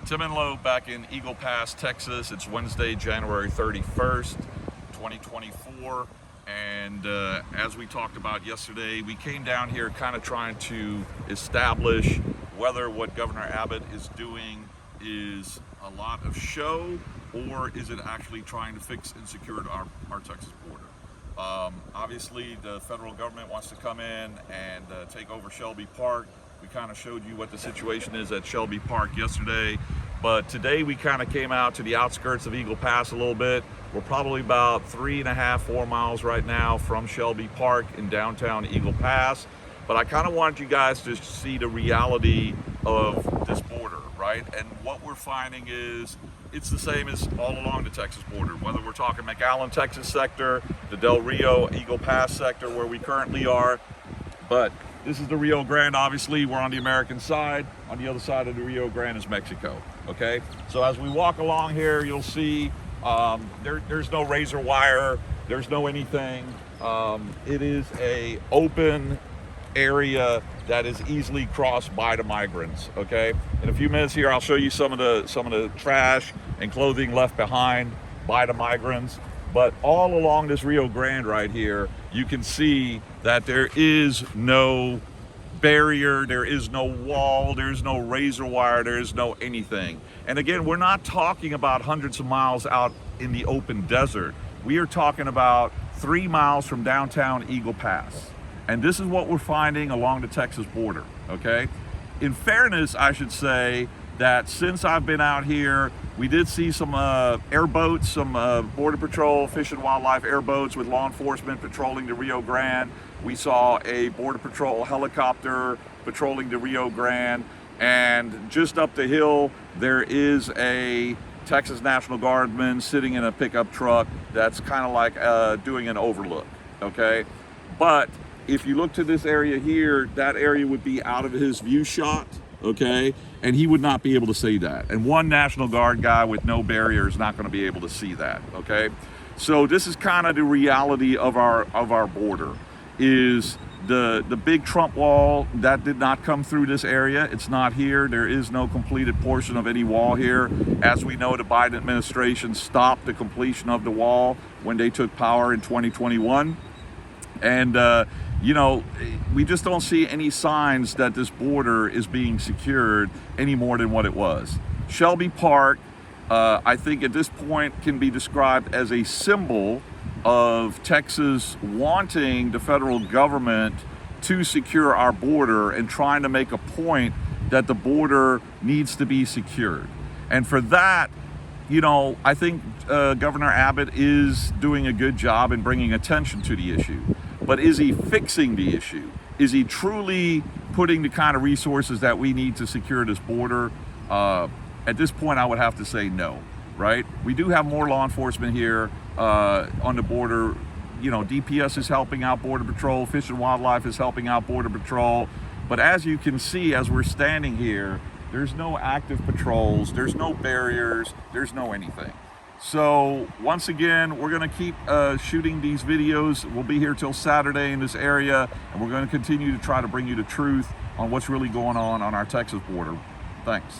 Tim Enlow back in Eagle Pass, Texas. It's Wednesday, January 31st, 2024. And as we talked about yesterday, we came down here kind of trying to establish whether what Governor Abbott is doing is a lot of show or is it actually trying to fix and secure our Texas border. Obviously, the federal government wants to come in and take over Shelby Park. We kind of showed you what the situation is at Shelby Park yesterday, but today we kind of came out to the outskirts of Eagle Pass a little bit. We're probably about 3.5, 4 miles right now from Shelby Park in downtown Eagle Pass, but I kind of wanted you guys to see the reality of this border, right? And what we're finding is it's the same as all along the Texas border, whether we're talking McAllen, Texas sector, the Del Rio, Eagle Pass sector where we currently are, but this is the Rio Grande. Obviously, we're on the American side. On the other side of the Rio Grande is Mexico, okay? So as we walk along here, you'll see there's no razor wire, there's no anything. It is a open area that is easily crossed by the migrants, okay? In a few minutes here, I'll show you some of the trash and clothing left behind by the migrants. But all along this Rio Grande right here, you can see that there is no barrier, there is no wall, there's no razor wire, there is no anything. And again, we're not talking about hundreds of miles out in the open desert. We are talking about 3 miles from downtown Eagle Pass. And this is what we're finding along the Texas border, okay? In fairness, I should say that since I've been out here, we did see some airboats, some Border Patrol, Fish and Wildlife airboats with law enforcement patrolling the Rio Grande. We saw a Border Patrol helicopter patrolling the Rio Grande. And just up the hill, there is a Texas National Guardman sitting in a pickup truck that's kind of like doing an overlook, okay? But if you look to this area here, that area would be out of his view shot, okay? And he would not be able to see that. And one National Guard guy with no barrier is not going to be able to see that, okay? So this is kind of the reality of our border, is the big Trump wall that did not come through this area. It's not here. There is no completed portion of any wall here. As we know, the Biden administration stopped the completion of the wall when they took power in 2021. And you know, we just don't see any signs that this border is being secured any more than what it was. Shelby Park, I think at this point can be described as a symbol of Texas wanting the federal government to secure our border and trying to make a point that the border needs to be secured. And for that, you know, I think Governor Abbott is doing a good job in bringing attention to the issue. But is he fixing the issue? Is he truly putting the kind of resources that we need to secure this border? At this point, I would have to say no, right? We do have more law enforcement here on the border. You know, DPS is helping out Border Patrol, Fish and Wildlife is helping out Border Patrol. But as you can see, as we're standing here, there's no active patrols, there's no barriers, there's no anything. So once again, we're going to keep shooting these videos. We'll be here till Saturday in this area, and we're going to continue to try to bring you the truth on what's really going on our Texas border. Thanks.